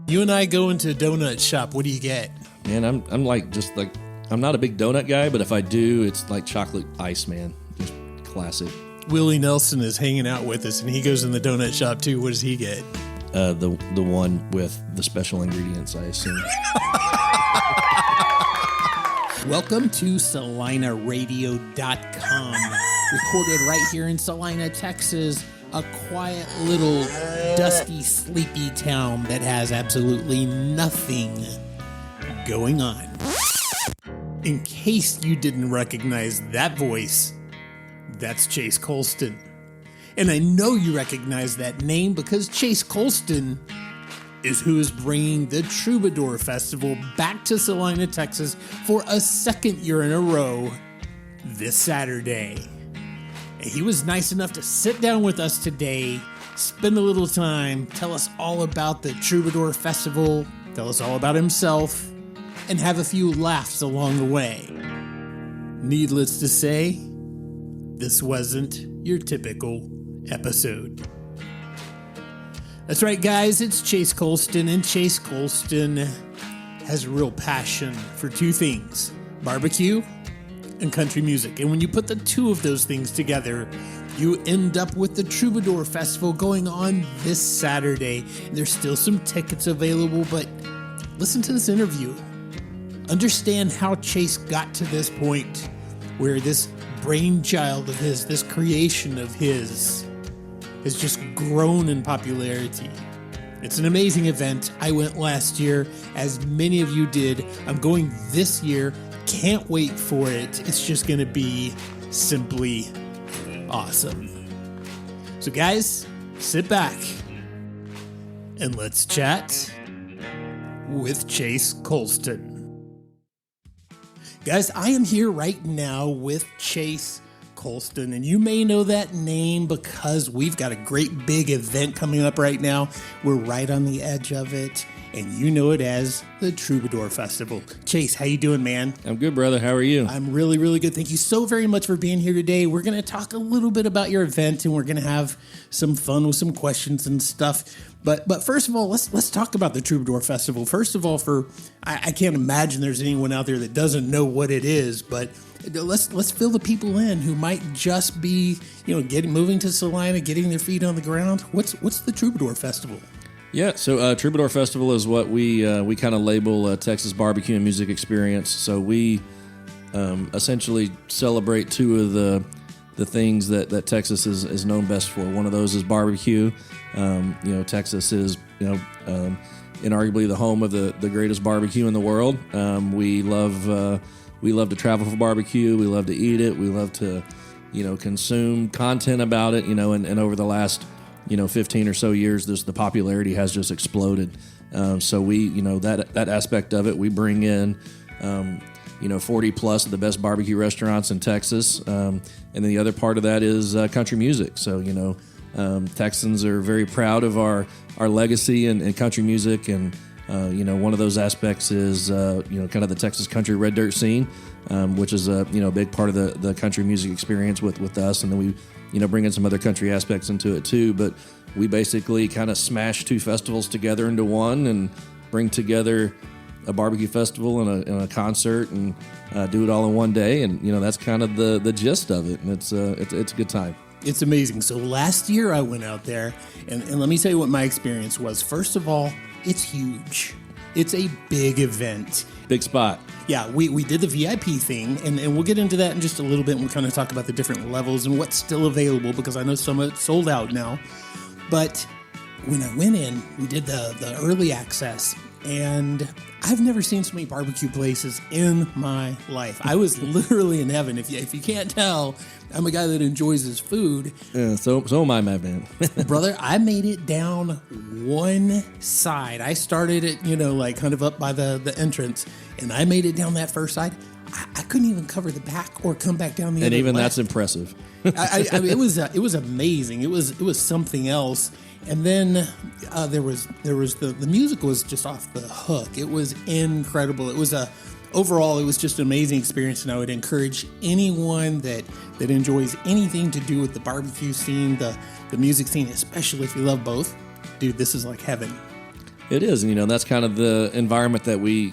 You and I go into a donut shop. What do you get? Man, I'm I'm not a big donut guy, but if I do, it's like chocolate ice, man. Just classic. Willie Nelson is hanging out with us, and he goes in the donut shop too. What does he get? The one with the special ingredients, I assume. Welcome to CelinaRadio.com. Recorded right here in Celina, Texas. A quiet little dusty, sleepy town that has absolutely nothing going on. In case you didn't recognize that voice, that's Chase Colston. And I know you recognize that name because Chase Colston is who is bringing the Troubadour Festival back to Celina, Texas for a second year in a row this Saturday. He was nice enough to sit down with us today, spend a little time, tell us all about the Troubadour Festival, tell us all about himself, and have a few laughs along the way. Needless to say, this wasn't your typical episode. That's right, guys, it's Chase Colston, and Chase Colston has a real passion for two things: barbecue and country music. And when you put the two of those things together, you end up with the Troubadour Festival going on this Saturday. There's still some tickets available, but listen to this interview. Understand how Chase got to this point where this brainchild of his, this creation of his, has just grown in popularity. It's an amazing event. I went last year, as many of you did. I'm going this year. Can't wait for it. It's just going to be simply awesome. So guys, sit back and let's chat with Chase Colston. Guys, I am here right now with Chase Colston, and you may know that name because we've got a great big event coming up right now. We're right on the edge of it, and you know it as the Troubadour Festival. Chase, how you doing, man? I'm good, brother. How are you? I'm really, really good. Thank you so very much for being here today. We're going to talk a little bit about your event, and we're going to have some fun with some questions and stuff. But first of all, let's talk about the Troubadour Festival. First of all, I can't imagine there's anyone out there that doesn't know what it is, but let's fill the people in who might just be, moving to Celina, getting their feet on the ground. What's the Troubadour Festival? Yeah, so Troubadour Festival is what we kind of label a Texas barbecue and music experience. So we essentially celebrate two of the things that Texas is known best for. One of those is barbecue. Texas is inarguably the home of the greatest barbecue in the world. We love to travel for barbecue. We love to eat it. We love to consume content about it. And over the last 15 or so years, the popularity has just exploded. So we, that aspect of it, we bring in, 40 plus of the best barbecue restaurants in Texas. And then the other part of that is country music. So, Texans are very proud of our legacy in country music. And, one of those aspects is, kind of the Texas country red dirt scene, which is a big part of the country music experience with us. And then we, bring in some other country aspects into it too. But we basically kind of smash two festivals together into one and bring together a barbecue festival and a concert and do it all in one day. And, that's kind of the gist of it. And it's a good time. It's amazing. So last year I went out there, and let me tell you what my experience was. First of all, it's huge. It's a big event. Big spot. Yeah, we did the VIP thing, and we'll get into that in just a little bit, and we'll kind of talk about the different levels and what's still available, because I know some of it's sold out now. But when I went in, we did the early access, and I've never seen so many barbecue places in my life. I was literally in heaven. If you can't tell, I'm a guy that enjoys his food. Yeah, so am I, my man. Brother, I made it down one side. I started it, kind of up by the entrance, and I made it down that first side. I couldn't even cover the back or come back down the other. And even left. that's impressive. I mean, it was amazing. It was something else. And then there was the music was just off the hook. It was incredible. Overall, it was just an amazing experience, and I would encourage anyone that enjoys anything to do with the barbecue scene, the music scene, especially if you love both. Dude, this is like heaven. It is, and that's kind of the environment that we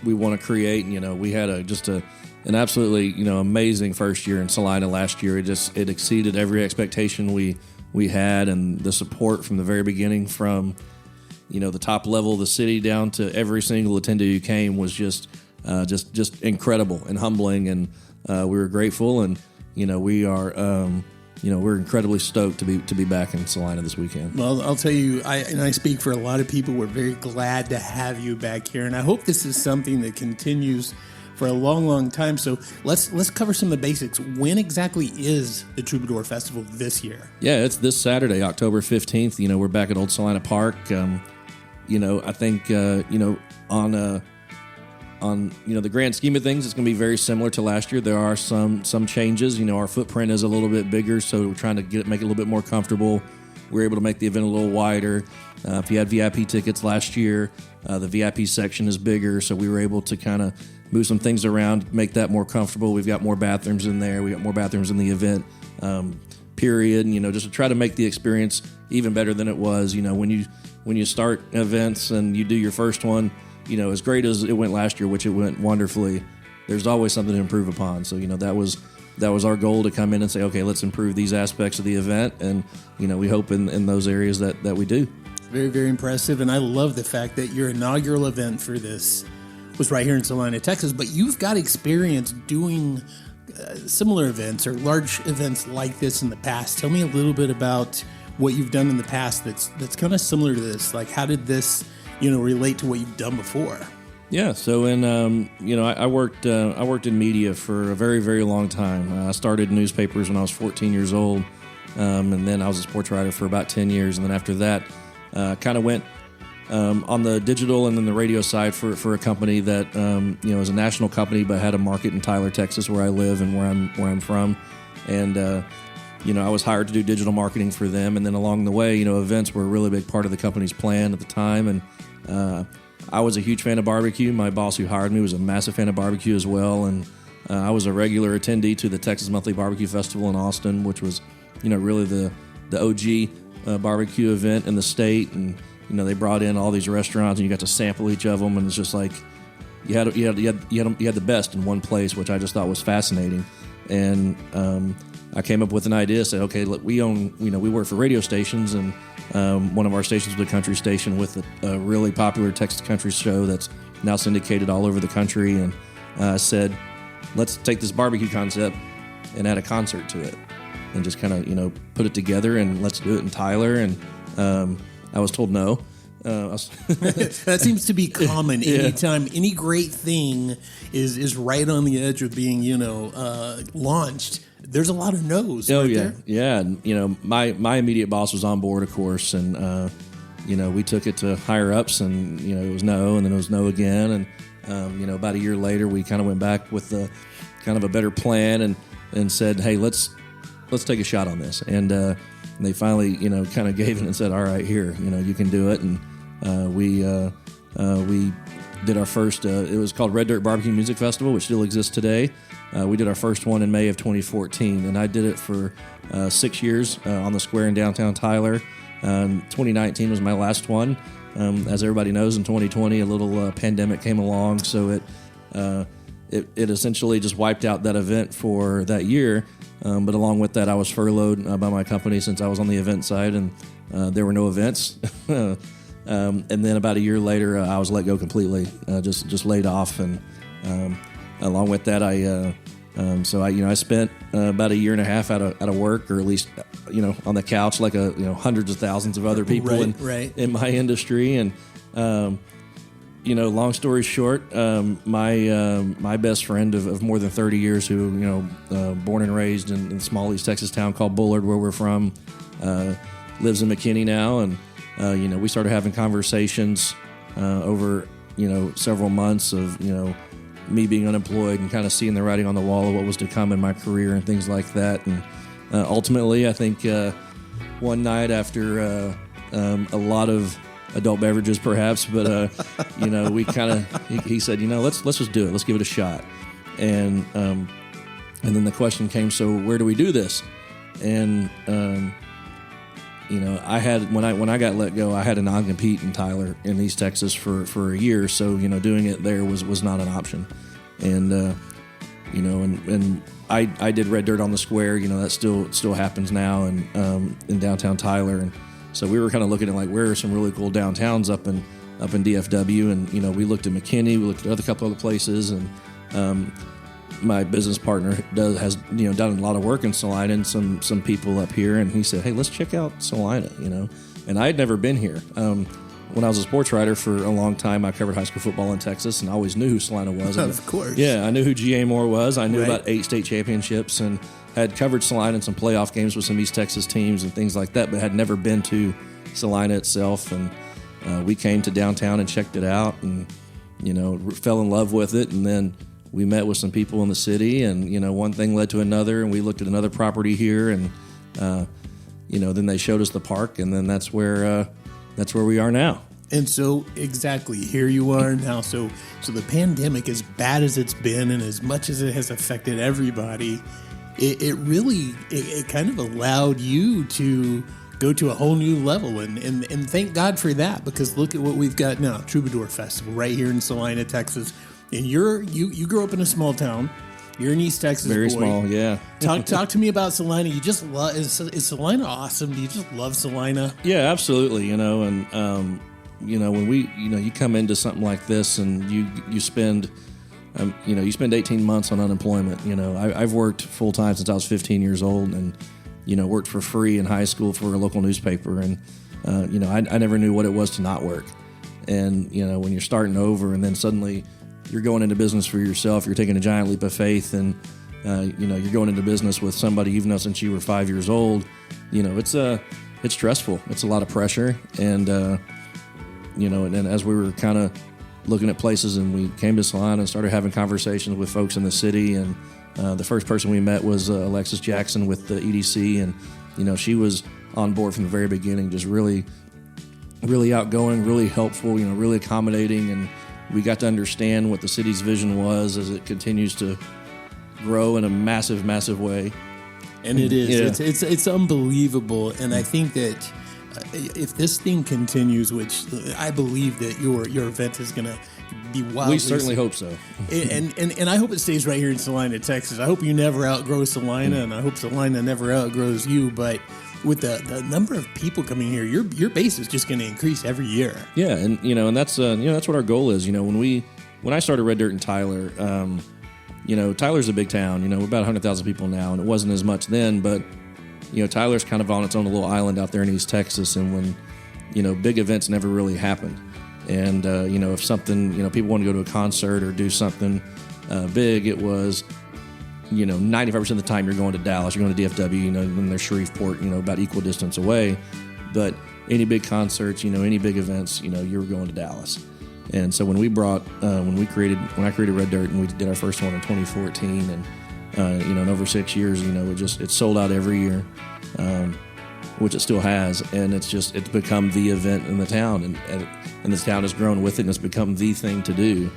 want to create. And, we had an absolutely, amazing first year in Celina last year. It exceeded every expectation we had, and the support from the very beginning, from, the top level of the city down to every single attendee who came, was just incredible and humbling. And we were grateful, and, we are, we're incredibly stoked to be back in Celina this weekend. Well, I'll tell you, I speak for a lot of people. We're very glad to have you back here, and I hope this is something that continues for a long, long time. So let's cover some of the basics. When exactly is the Troubadour Festival this year? Yeah, it's this Saturday, October 15th. We're back at Old Celina Park. I think on the grand scheme of things, it's going to be very similar to last year. There are some changes. Our footprint is a little bit bigger, so we're trying to make it a little bit more comfortable. We're able to make the event a little wider. If you had VIP tickets last year, the VIP section is bigger, so we were able to kind of move some things around, make that more comfortable. We've got more bathrooms in there. We got more bathrooms in the event period. Just to try to make the experience even better than it was. When you start events and you do your first one, as great as it went last year, which it went wonderfully, there's always something to improve upon. So, that was our goal, to come in and say, okay, let's improve these aspects of the event. And, we hope in those areas that we do. Very, very impressive. And I love the fact that your inaugural event for this was right here in Celina, Texas, but you've got experience doing similar events or large events like this in the past. Tell me a little bit about what you've done in the past that's kind of similar to this. Like, how did this relate to what you've done before? Yeah, so I worked in media for a very, very long time. I started in newspapers when I was 14 years old, and then I was a sports writer for about 10 years. And then after that, kind of went on the digital and then the radio side for a company that is a national company, but had a market in Tyler, Texas, where I live and where I'm from. And I was hired to do digital marketing for them. And then along the way, events were a really big part of the company's plan at the time. And I was a huge fan of barbecue. My boss who hired me was a massive fan of barbecue as well. And I was a regular attendee to the Texas Monthly Barbecue Festival in Austin, which was, really the OG barbecue event in the state. And, they brought in all these restaurants and you got to sample each of them. And it's just like, you had the best in one place, which I just thought was fascinating. And I came up with an idea, said, okay, look, we work for radio stations, and one of our stations was a country station with a really popular Texas country show that's now syndicated all over the country. And I said, let's take this barbecue concept and add a concert to it, and just kind of put it together, and let's do it in Tyler. And I was told no. That seems to be common. Yeah. Anytime any great thing is right on the edge of being launched, there's a lot of no's. Oh, right yeah. there. Yeah. And, my immediate boss was on board, of course. And, we took it to higher ups, and, it was no, and then it was no again. And, about a year later, we kind of went back with kind of a better plan and said, hey, let's take a shot on this. And they finally, kind of gave it and said, all right, here, you can do it. And we did our first, it was called Red Dirt Barbecue Music Festival, which still exists today. We did our first one in May of 2014, and I did it for 6 years on the square in downtown Tyler. 2019 was my last one. As everybody knows, in 2020, a little pandemic came along, so it essentially just wiped out that event for that year. But along with that, I was furloughed by my company since I was on the event side, and there were no events. And then about a year later, I was let go completely, just laid off. And along with that, I spent about a year and a half out of work, or at least on the couch like hundreds of thousands of other people in my industry. And long story short, my best friend of more than 30 years, who born and raised in a small East Texas town called Bullard, where we're from, lives in McKinney now. And we started having conversations over several months of me being unemployed and kind of seeing the writing on the wall of what was to come in my career and things like that. And ultimately, I think one night after a lot of adult beverages, perhaps, but we kind of he said, let's just do it. Let's give it a shot. And then the question came, so where do we do this? And I had when I got let go, I had a non-compete in Tyler in East Texas for a year, so doing it there was not an option, and and I did Red Dirt on the Square, that still happens now, and in downtown Tyler, and so we were kind of looking at like where are some really cool downtowns up in DFW, and we looked at McKinney, we looked at a couple other places, and my business partner has done a lot of work in Celina and some people up here, and he said, hey, let's check out Celina, and I had never been here. When I was a sports writer for a long time, I covered high school football in Texas, and I always knew who Celina was. Of course. Yeah, I knew who G.A. Moore was. I knew about 8 state championships and had covered Celina in some playoff games with some East Texas teams and things like that, but had never been to Celina itself. And we came to downtown and checked it out and, fell in love with it. And then we met with some people in the city, and, one thing led to another, and we looked at another property here, and, then they showed us the park, and then that's where we are now. And so, exactly, here you are now. So the pandemic, as bad as it's been and as much as it has affected everybody, it really kind of allowed you to go to a whole new level. And thank God for that, because look at what we've got now, Troubadour Festival right here in Celina, Texas. And you grew up in a small town. You're an East Texas Very boy. small, yeah. Talk to me about Celina. You just love, is Celina awesome? Do you just love Celina? Yeah, absolutely. And when you come into something like this, and you spend, you spend 18 months on unemployment. I've worked full time since I was 15 years old, and worked for free in high school for a local newspaper, and I never knew what it was to not work. And when you're starting over, and then suddenly you're going into business for yourself, you're taking a giant leap of faith, and you're going into business with somebody you've known since you were 5 years old. It's stressful. It's a lot of pressure, and and as we were kind of looking at places, and we came to Celina and started having conversations with folks in the city, and the first person we met was Alexis Jackson with the EDC, and she was on board from the very beginning, just really, really outgoing, really helpful, really accommodating, and we got to understand what the city's vision was as it continues to grow in a massive, massive way. And it is. Yeah. It's unbelievable. And I think that if this thing continues, which I believe that your event is going to be wildly... We certainly hope so. And I hope it stays right here in Celina, Texas. I hope you never outgrow Celina, and I hope Celina never outgrows you. But with the number of people coming here, your base is just going to increase every year. Yeah, and and that's that's what our goal is. When I started Red Dirt in Tyler, Tyler's a big town. We're about 100,000 people now, and it wasn't as much then. But Tyler's kind of on its own little island out there in East Texas, and when big events never really happened. And if something people want to go to a concert or do something big, it was 95% of the time you're going to Dallas, you're going to DFW, and there's Shreveport, about equal distance away. But any big concerts, any big events, you were going to Dallas. And so when I created Red Dirt, and we did our first one in 2014, and in over 6 years, it's sold out every year, which it still has, and it's become the event in the town, and the town has grown with it, and it's become the thing to do.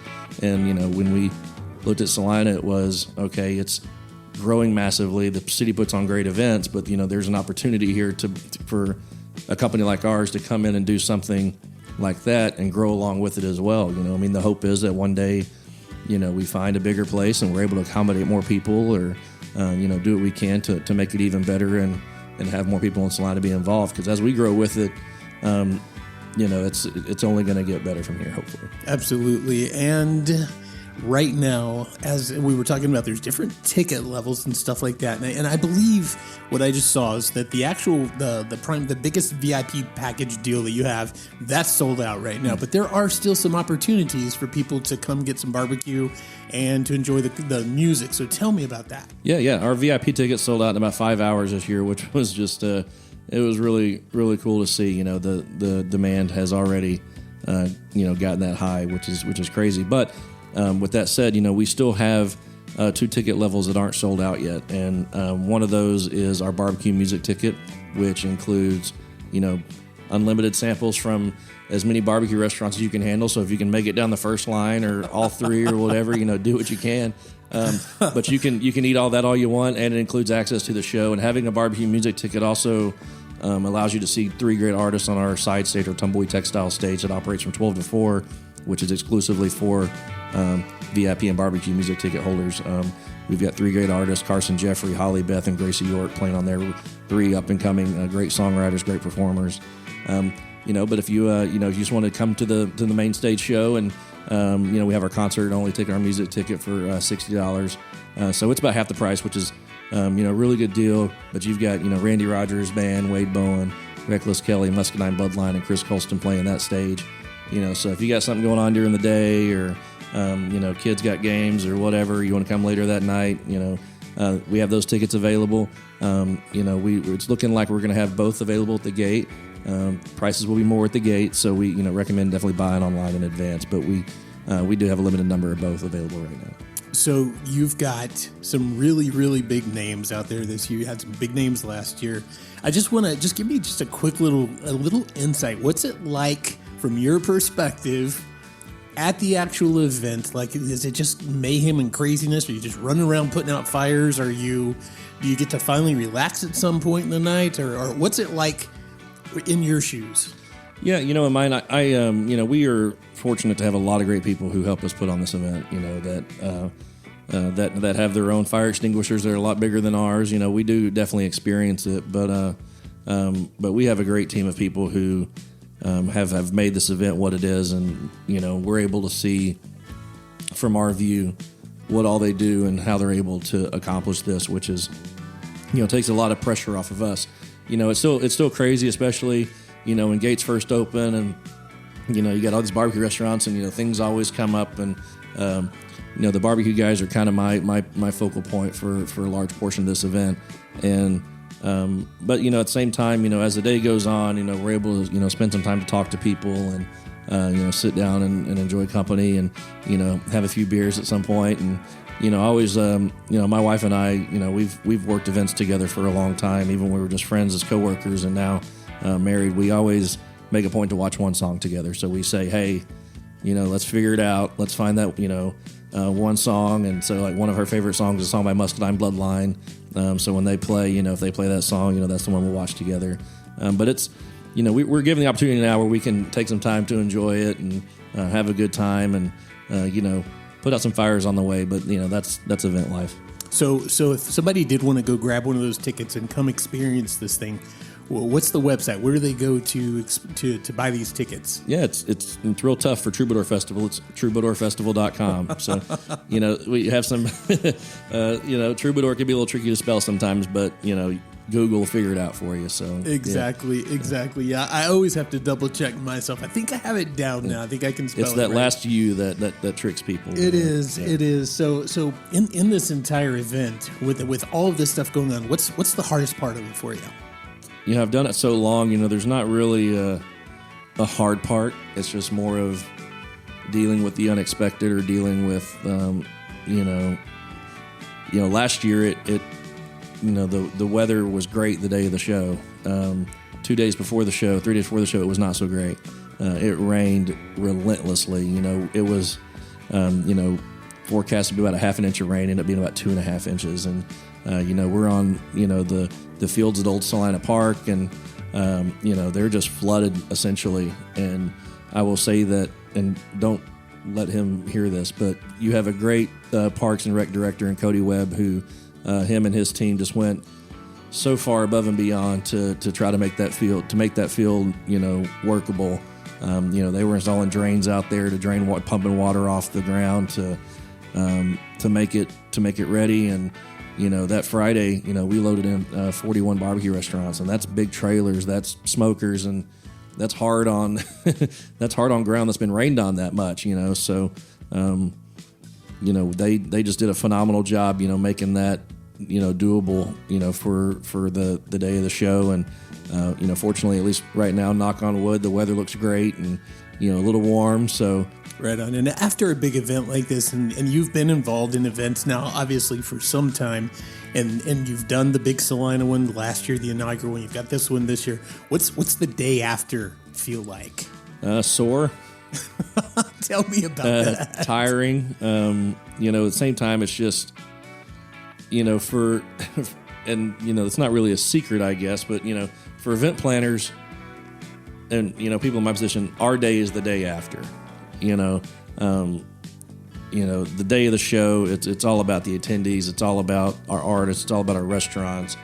And when we looked at Celina, it was okay. It's growing massively. The city puts on great events, but there's an opportunity here for a company like ours to come in and do something like that and grow along with it as well. The hope is that one day, we find a bigger place and we're able to accommodate more people, or do what we can to make it even better and have more people in Celina be involved. Because as we grow with it, it's only going to get better from here, hopefully. Absolutely. And right now, as we were talking about, there's different ticket levels and stuff like that. And I believe what I just saw is that the biggest VIP package deal that you have, that's sold out right now. But there are still some opportunities for people to come get some barbecue and to enjoy the music. So tell me about that. Yeah. Our VIP tickets sold out in about 5 hours this year, which was just it was really, really cool to see. The demand has already gotten that high, which is crazy. But with that said, we still have 2 ticket levels that aren't sold out yet, and one of those is our barbecue music ticket, which includes, unlimited samples from as many barbecue restaurants as you can handle. So if you can make it down the first line or all 3 or whatever, do what you can. But you can eat all that all you want, and it includes access to the show. And having a barbecue music ticket also allows you to see 3 great artists on our side stage, or Tumbleweed Textile stage, that operates from 12 to 4, which is exclusively for VIP and barbecue music ticket holders. We've got 3 great artists: Carson Jeffrey, Holly Beth, and Gracie York, playing on there. 3 up-and-coming great songwriters, great performers. But if you if you just want to come to the main stage show, and we have our concert, only take our music ticket for $60. So it's about half the price, which is a really good deal. But you've got Randy Rogers Band, Wade Bowen, Reckless Kelly, Muscadine Bloodline, and Chris Colston playing that stage. So if you got something going on during the day, or kids got games or whatever, you want to come later that night, we have those tickets available. It's looking like we're going to have both available at the gate. Prices will be more at the gate, so we recommend definitely buying online in advance. But we do have a limited number of both available right now. So you've got some really, really big names out there this year. You had some big names last year. I just want to give me just a quick little insight. What's it like from your perspective at the actual event? Like, is it just mayhem and craziness? Are you just running around putting out fires? Do you get to finally relax at some point in the night, or what's it like in your shoes? Yeah, in mine, we are fortunate to have a lot of great people who help us put on this event. That have their own fire extinguishers that are a lot bigger than ours. We do definitely experience it, but we have a great team of people who have made this event what it is, and we're able to see from our view what all they do and how they're able to accomplish this, which is takes a lot of pressure off of us. It's still crazy, especially when gates first open, and you got all these barbecue restaurants, and things always come up, and the barbecue guys are kind of my focal point for a large portion of this event. And but at the same time, as the day goes on, we're able to spend some time to talk to people, and sit down and enjoy company, and have a few beers at some point. And always my wife and I, we've worked events together for a long time, even when we were just friends as coworkers, and now married. We always make a point to watch one song together. So we say, hey, let's figure it out. Let's find that one song. And so, like, one of her favorite songs is a song by Muscadine Bloodline. So when they play, if they play that song, that's the one we'll watch together. But it's, we're given the opportunity now where we can take some time to enjoy it and have a good time, and put out some fires on the way. But that's event life. So if somebody did want to go grab one of those tickets and come experience this thing, what's the website? Where do they go to buy these tickets? Yeah, it's real tough for Troubadour Festival. It's troubadourfestival.com. So, we have some, Troubadour can be a little tricky to spell sometimes, but, Google will figure it out for you. So Exactly. Yeah, I always have to double check myself. I think I have it down now. I think I can spell it. It's that right. last U that tricks people. It is. Yeah. It is. So in this entire event, with all of this stuff going on, what's the hardest part of it for you? I've done it so long, there's not really a hard part. It's just more of dealing with the unexpected, or dealing with, last year the weather was great the day of the show. 2 days before the show, 3 days before the show, it was not so great. It rained relentlessly. It was, forecast to be about a half an inch of rain, ended up being about 2.5 inches. And, we're on, the fields at Old Celina Park, and, they're just flooded essentially. And I will say that, and don't let him hear this, but you have a great Parks and Rec director in Cody Webb, who him and his team just went so far above and beyond to try to make that field, workable. They were installing drains out there to drain pumping water off the ground to make it ready. And that Friday, we loaded in 41 barbecue restaurants, and that's big trailers, that's smokers, and that's hard on that's hard on ground that's been rained on that much. So they just did a phenomenal job, making that doable, for the day of the show. And fortunately, at least right now, knock on wood, the weather looks great, and a little warm. So right on. And after a big event like this, and you've been involved in events now, obviously, for some time, and you've done the big Celina one last year, the inaugural one, you've got this one this year. What's the day after feel like? Sore. Tell me about that. Tiring. At the same time, it's just, and, it's not really a secret, I guess, but, for for event planners and, people in my position, our day is the day after, the day of the show, it's all about the attendees. It's all about our artists. It's all about our restaurants,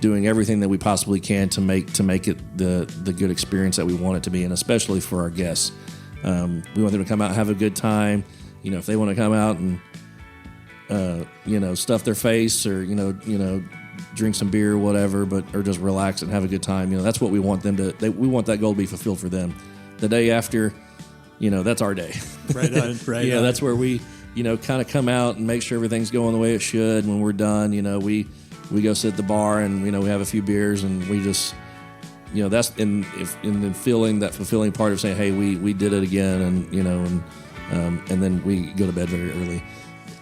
doing everything that we possibly can to make it the good experience that we want it to be, and especially for our guests. We want them to come out and have a good time. If they want to come out and, stuff their face or, drink some beer or whatever, or just relax and have a good time. That's what we want them to, we want that goal to be fulfilled for them. The day after, that's our day. Right on, right on. That's where we, kind of come out and make sure everything's going the way it should. When we're done, we go sit at the bar and, we have a few beers and we just, that's in the feeling, that fulfilling part of saying, hey, we did it again, and then we go to bed very early.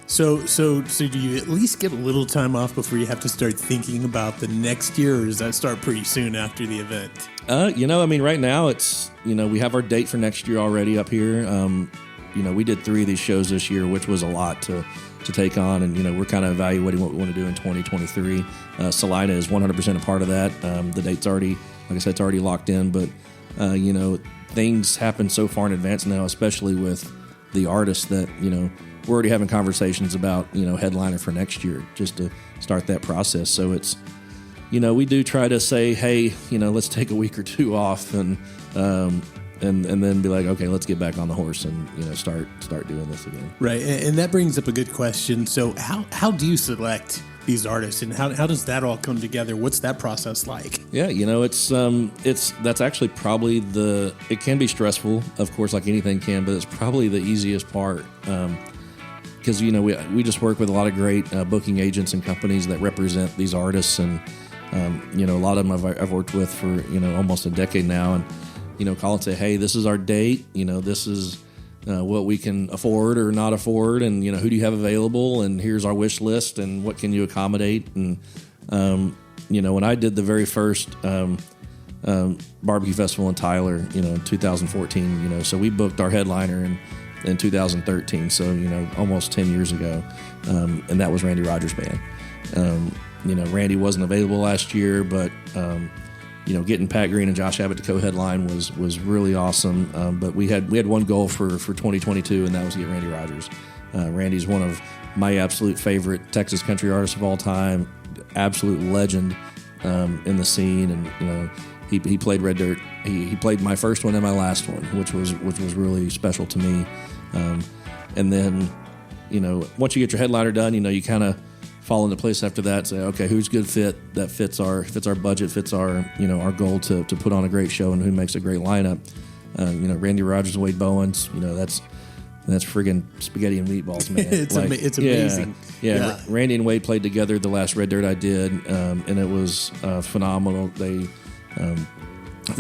So do you at least get a little time off before you have to start thinking about the next year, or does that start pretty soon after the event? Right now it's, we have our date for next year already up here. We did 3 of these shows this year, which was a lot to take on, and we're kind of evaluating what we want to do in 2023. Celina is 100% a part of that. The date's already, like I said, it's already locked in, but things happen so far in advance now, especially with the artists, that we're already having conversations about headliner for next year, just to start that process. So it's we do try to say, hey, let's take a week or 2 off, and then be like, okay, let's get back on the horse and start doing this again. Right, and that brings up a good question. So how do you select these artists, and how does that all come together? What's that process like? Yeah, that's actually probably it can be stressful, of course, like anything can, but it's probably the easiest part. Because we just work with a lot of great booking agents and companies that represent these artists, and a lot of them I've worked with for almost a decade now, and call and say, hey, this is our date, this is what we can afford or not afford, and who do you have available, and here's our wish list, and what can you accommodate. And when I did the very first barbecue festival in Tyler, in 2014, so we booked our headliner in 2013, so almost 10 years ago, and that was Randy Rogers' band. Randy wasn't available last year, but getting Pat Green and Josh Abbott to co-headline was really awesome. But we had one goal for 2022, and that was to get Randy Rogers. Randy's one of my absolute favorite Texas country artists of all time, absolute legend in the scene, and he played Red Dirt. He played my first one and my last one, which was really special to me. And then, once you get your headliner done, you kind of fall into place after that. Say, okay, who's good fit that fits our budget, fits our our goal to put on a great show, and who makes a great lineup. Randy Rogers and Wade Bowens. That's friggin' spaghetti and meatballs, man. It's amazing. Yeah. Randy and Wade played together the last Red Dirt I did, and it was phenomenal. They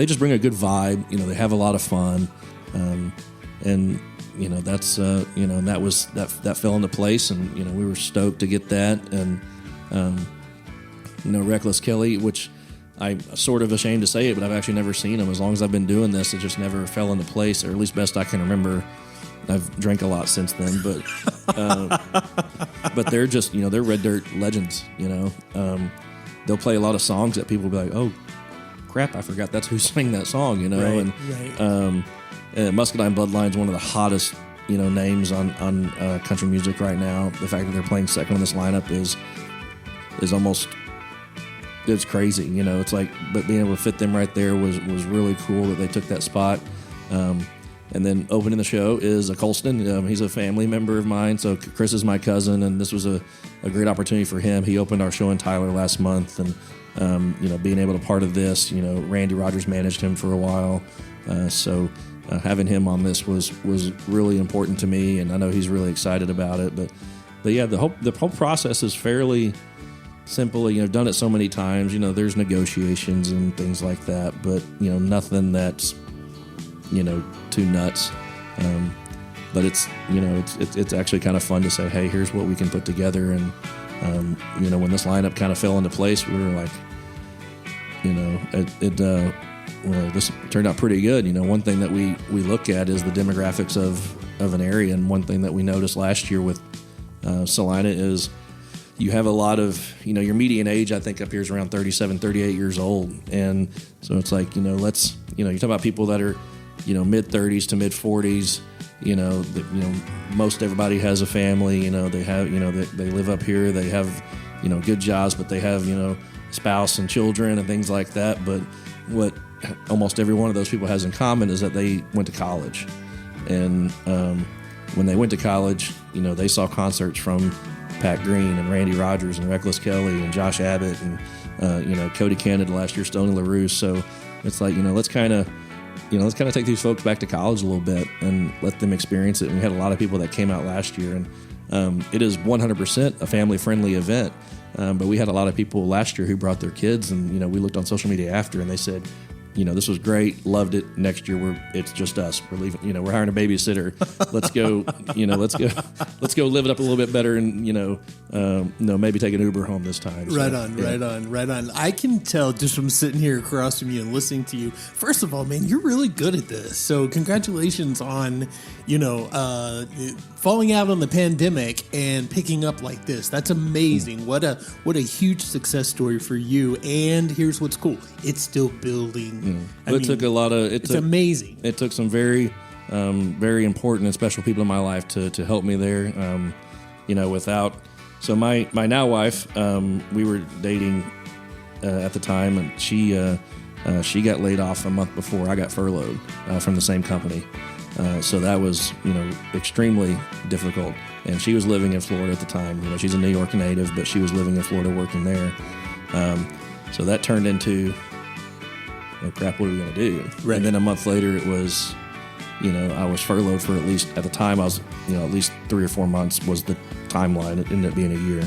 just bring a good vibe. They have a lot of fun, and that's and that fell into place, and we were stoked to get that. And Reckless Kelly, which I'm sort of ashamed to say it, but I've actually never seen him. As long as I've been doing this, it just never fell into place, or at least best I can remember. I've drank a lot since then, but they're just they're Red Dirt legends. They'll play a lot of songs that people will be like, oh crap, I forgot that's who sang that song. Right. And Muscadine Bloodline's one of the hottest names on country music right now. The fact that they're playing second on this lineup is almost, it's crazy. It's like, but being able to fit them right there was really cool that they took that spot. And then opening the show is a Colston. He's a family member of mine, so Chris is my cousin, and this was a great opportunity for him. He opened our show in Tyler last month, and being able to part of this, Randy Rogers managed him for a while, so having him on this was really important to me, and I know he's really excited about it. But yeah, the whole process is fairly simple. I've done it so many times. There's negotiations and things like that, but nothing that's too nuts. But it's actually kind of fun to say, hey, here's what we can put together. And when this lineup kind of fell into place, we were like, this turned out pretty good. One thing that we look at is the demographics of an area, and one thing that we noticed last year with Celina is you have a lot of, your median age, I think up here is around 37, 38 years old. And so it's like, let's, you talk about people that are, mid 30s to mid 40s, most everybody has a family, they have, they live up here, they have, good jobs, but they have, spouse and children and things like that. But what almost every one of those people has in common is that they went to college. And when they went to college, they saw concerts from Pat Green and Randy Rogers and Reckless Kelly and Josh Abbott and Cody Canada last year, Stoney LaRue. So it's like let's kind of take these folks back to college a little bit and let them experience it. And we had a lot of people that came out last year, and it is 100% a family friendly event. But we had a lot of people last year who brought their kids, and we looked on social media after, and they said, this was great, loved it. Next year it's just us. We're leaving. We're hiring a babysitter. Let's go. Let's go live it up a little bit better, and maybe take an Uber home this time. Right on. I can tell just from sitting here across from you and listening to you. First of all, man, you're really good at this. So congratulations on falling out on the pandemic and picking up like this. That's amazing. What a huge success story for you. And here's what's cool. It's still building. It's amazing. It took some very, very important and special people in my life to help me there. So my now wife, we were dating at the time, and she got laid off a month before I got furloughed from the same company. So that was, extremely difficult. And she was living in Florida at the time. She's a New York native, but she was living in Florida working there. So that turned into, crap, what are we going to do? Right. And then a month later, it was, I was furloughed for at least, at the time, I was, at least 3 or 4 months was the timeline. It ended up being a year.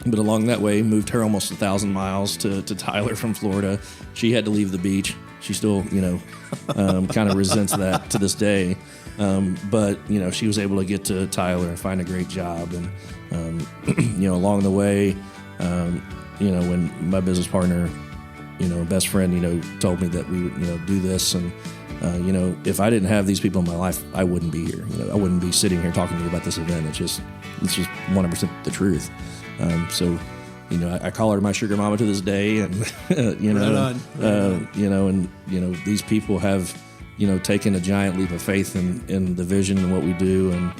But along that way, moved her almost 1,000 miles to Tyler from Florida. She had to leave the beach. She still, kind of resents that to this day. But, she was able to get to Tyler and find a great job. And, along the way, when my business partner, best friend, told me that we would, do this. And, if I didn't have these people in my life, I wouldn't be here. I wouldn't be sitting here talking to you about this event. It's just 100% the truth. So, I call her my sugar mama to this day, and these people have, taken a giant leap of faith in the vision and what we do, and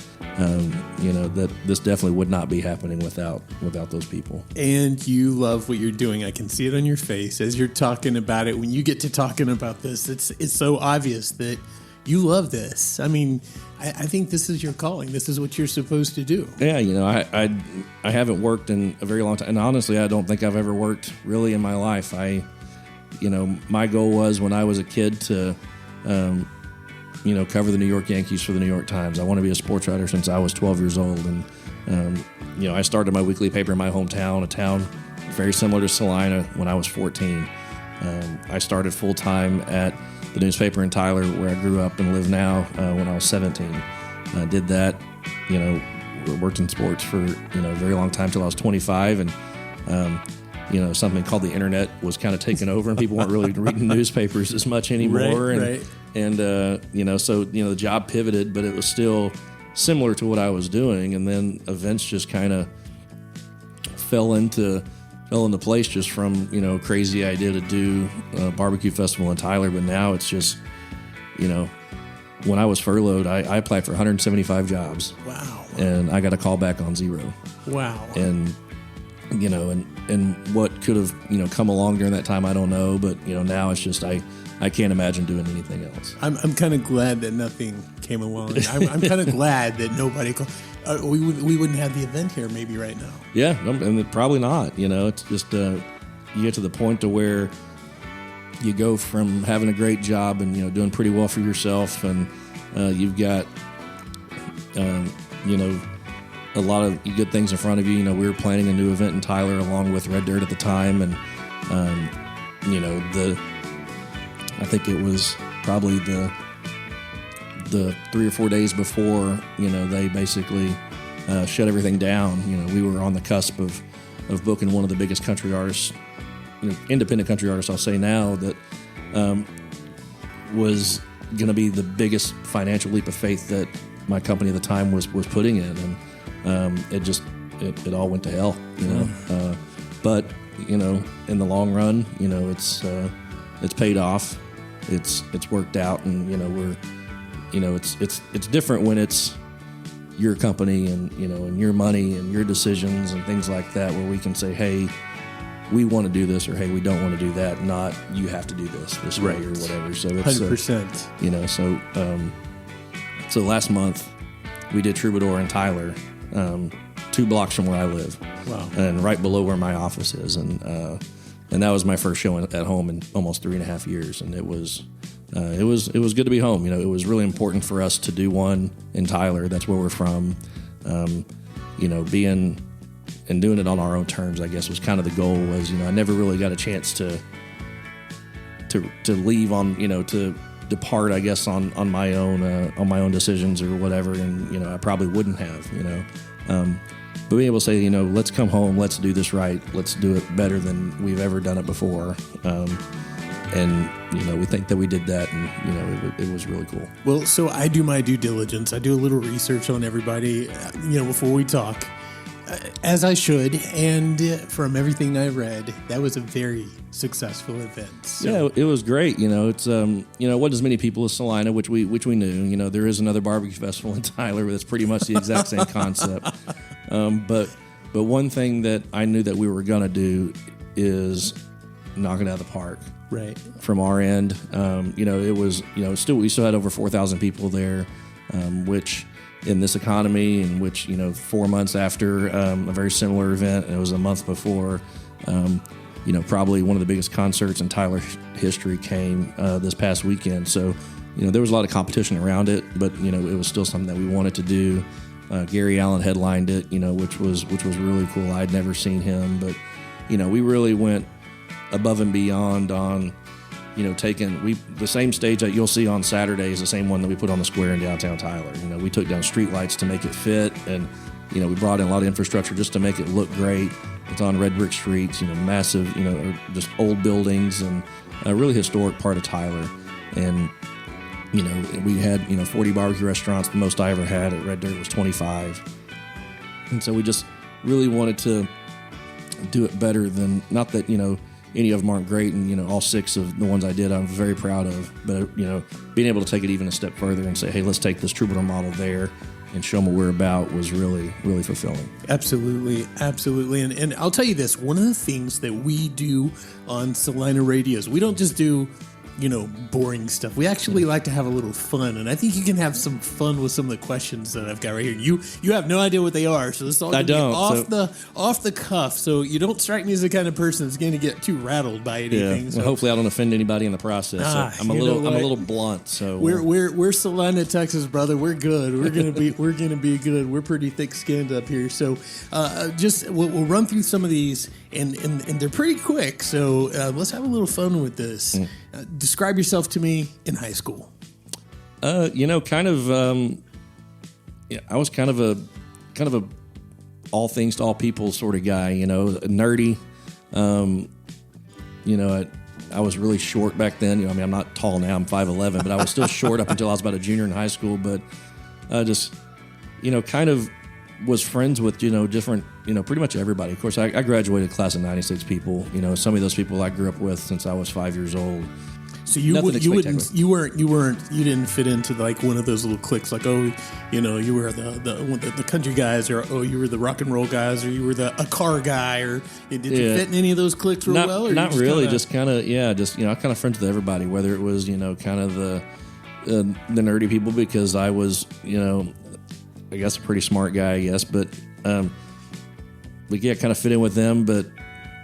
that this definitely would not be happening without those people. And you love what you're doing. I can see it on your face as you're talking about it. When you get to talking about this, it's so obvious that you love this. I mean, I think this is your calling. This is what you're supposed to do. Yeah, I haven't worked in a very long time. And honestly, I don't think I've ever worked really in my life. My goal was when I was a kid to, cover the New York Yankees for the New York Times. I want to be a sports writer since I was 12 years old. And, I started my weekly paper in my hometown, a town very similar to Celina, when I was 14. I started full-time at the newspaper in Tyler, where I grew up and live now, when I was 17. I did that, worked in sports for, a very long time till I was 25. And, something called the internet was kind of taken over, and people weren't really reading newspapers as much anymore. Right. And so, the job pivoted, but it was still similar to what I was doing. And then events just kind of fell into place just from, crazy idea to do a barbecue festival in Tyler. But now it's just, when I was furloughed, I applied for 175 jobs. Wow. And I got a call back on 0. Wow. And, and what could have, come along during that time, I don't know. But, now it's just, I can't imagine doing anything else. I'm kind of glad that nothing came along. I'm kind of glad that nobody called. We wouldn't have the event here maybe right now. Yeah, and probably not. It's just you get to the point to where you go from having a great job and doing pretty well for yourself, and you've got a lot of good things in front of you. We were planning a new event in Tyler along with Red Dirt at the time, and I think it was probably the 3 or 4 days before, they basically shut everything down. We were on the cusp of booking one of the biggest country artists, independent country artists, I'll say now, that was going to be the biggest financial leap of faith that my company at the time was putting in. And it it all went to hell, you know. But you know, in the long run, you know, it's paid off. It's worked out, and you know, we're, you know, it's different when it's your company and, you know, and your money and your decisions and things like that, where we can say, hey, we want to do this, or hey, we don't want to do that, not you have to do this way or whatever. So it's 100%. You know, so last month we did Troubadour in Tyler, 2 blocks from where I live. Wow. And right below where my office is, and that was my first show at home in almost 3.5 years, and it was good to be home. You know, it was really important for us to do one in Tyler. That's where we're from. You know, being and doing it on our own terms, I guess, was kind of the goal. Was, you know, I never really got a chance to leave on, you know, to depart, I guess, on my own decisions or whatever, and you know, I probably wouldn't have, you know. But being able to say, you know, let's come home, let's do this right, let's do it better than we've ever done it before. And, you know, we think that we did that, and, you know, it was really cool. Well, so I do my due diligence. I do a little research on everybody, you know, before we talk, as I should. And from everything I read, that was a very successful event. So. Yeah, it was great. You know, it's, you know, it wasn't as many people as Celina, which we knew. You know, there is another barbecue festival in Tyler that's pretty much the exact same concept. But one thing that I knew that we were going to do is knock it out of the park. Right. From our end, you know, it was, you know, we still had over 4,000 people there, which in this economy, in which, you know, 4 months after a very similar event, and it was a month before, you know, probably one of the biggest concerts in Tyler history came this past weekend. So, you know, there was a lot of competition around it, but, you know, it was still something that we wanted to do. Gary Allen headlined it, you know, which was really cool. I'd never seen him, but, you know, we really went above and beyond on, you know, the same stage that you'll see on Saturday is the same one that we put on the square in downtown Tyler. You know, we took down street lights to make it fit, and, you know, we brought in a lot of infrastructure just to make it look great. It's on red brick streets, you know, massive, you know, just old buildings, and a really historic part of Tyler. And, you know, we had, you know, 40 barbecue restaurants. The most I ever had at Red Dirt was 25. And so we just really wanted to do it better than, not that, you know, any of them aren't great, and, you know, all 6 of the ones I did I'm very proud of, but, you know, being able to take it even a step further and say, hey, let's take this Troubadour model there and show them what we're about was really, really fulfilling. Absolutely. And I'll tell you this, one of the things that we do on Celina Radios, we don't just do, you know, boring stuff. We actually like to have a little fun, and I think you can have some fun with some of the questions that I've got right here. You have no idea what they are, so this is all going to be off the cuff. So you don't strike me as the kind of person that's going to get too rattled by anything. Yeah. So. Well, hopefully I don't offend anybody in the process. So I'm a little blunt. So we're Celina, Texas, brother. We're good. We're gonna be good. We're pretty thick skinned up here. So we'll run through some of these, and they're pretty quick. So let's have a little fun with this. Describe yourself to me in high school. You know, kind of. I was kind of a all things to all people sort of guy. You know, nerdy. You know, I was really short back then. You know, I mean, I'm not tall now. I'm 5'11", but I was still short up until I was about a junior in high school. But just, you know, kind of was friends with, you know, different, you know, pretty much everybody. Of course, I graduated class of 96 people. You know, some of those people I grew up with since I was 5 years old. So you didn't fit into like one of those little cliques, like, oh, you know, you were the country guys, or oh, you were the rock and roll guys, or you were a car guy, or did you fit in any of those cliques real well? Or not really, just kind of, you know, I kind of friends with everybody, whether it was, you know, kind of the nerdy people, because I was, you know, I guess a pretty smart guy, I guess, but we kind of fit in with them, but.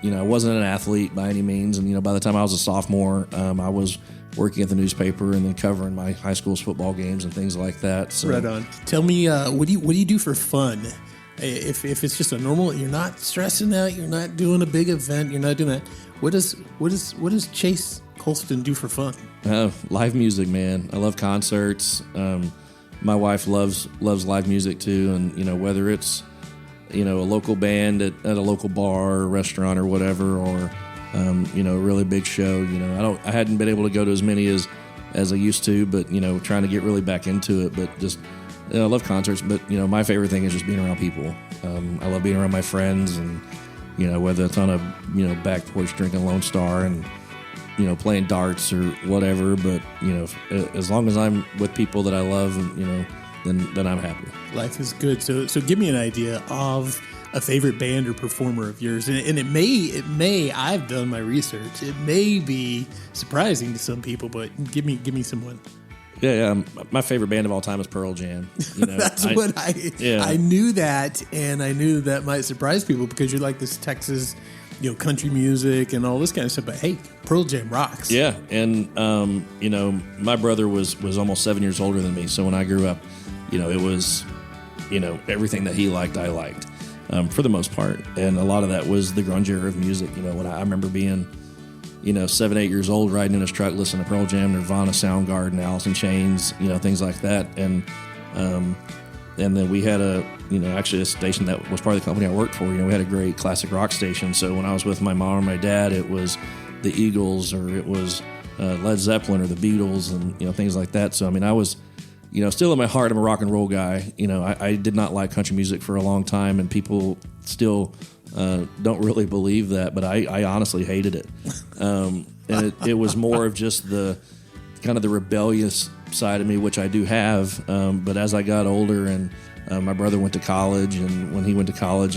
You know, I wasn't an athlete by any means, and, you know, by the time I was a sophomore, I was working at the newspaper and then covering my high school's football games and things like that. So. Right on. Tell me, what do you do for fun? If it's just a normal, you're not stressing out, you're not doing a big event, you're not doing that. What does Chase Colston do for fun? Live music, man. I love concerts. My wife loves live music too, and, you know, whether it's, you know, a local band at a local bar or restaurant or whatever, or, you know, a really big show. You know, I hadn't been able to go to as many as I used to, but, you know, trying to get really back into it. But just I love concerts, but my favorite thing is just being around people. I love being around my friends, and whether it's on a back porch drinking Lone Star and playing darts or whatever. But as long as I'm with people that I love, then I'm happy. Life is good. So give me an idea of a favorite band or performer of yours, and it may. I've done my research. It may be surprising to some people, but give me someone. Yeah. My favorite band of all time is Pearl Jam. That's what I knew that, and I knew that might surprise people because you like this Texas, country music and all this kind of stuff. But hey, Pearl Jam rocks. Yeah, and my brother was almost 7 years older than me, so when I grew up, it was, everything that he liked, I liked, for the most part, and a lot of that was the grunge era of music. When I remember being 7, 8 years old, riding in his truck, listening to Pearl Jam, Nirvana, Soundgarden, Alice in Chains, things like that. And then we had actually a station that was part of the company I worked for. We had a great classic rock station. So when I was with my mom or my dad, it was the Eagles, or it was Led Zeppelin or the Beatles, and things like that. So I was, still in my heart, I'm a rock and roll guy. I did not like country music for a long time, and people still don't really believe that, but I honestly hated it. And it was more of just the kind of the rebellious side of me, which I do have. But as I got older, and my brother went to college, and when he went to college,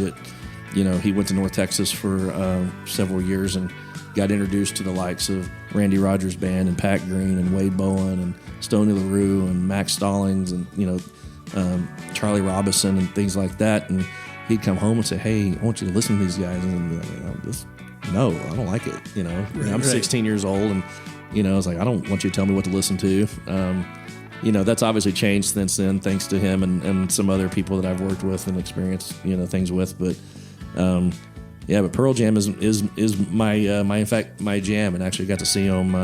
he went to North Texas for several years and got introduced to the likes of Randy Rogers Band and Pat Green and Wade Bowen and Stoney LaRue and Max Stallings and Charlie Robinson and things like that. And he'd come home and say, "Hey, I want you to listen to these guys." And no, I don't like it. I'm 16 years old, and I was like, I don't want you to tell me what to listen to. That's obviously changed since then, thanks to him and some other people that I've worked with and experienced things with. But but Pearl Jam is my in fact my jam, and actually got to see them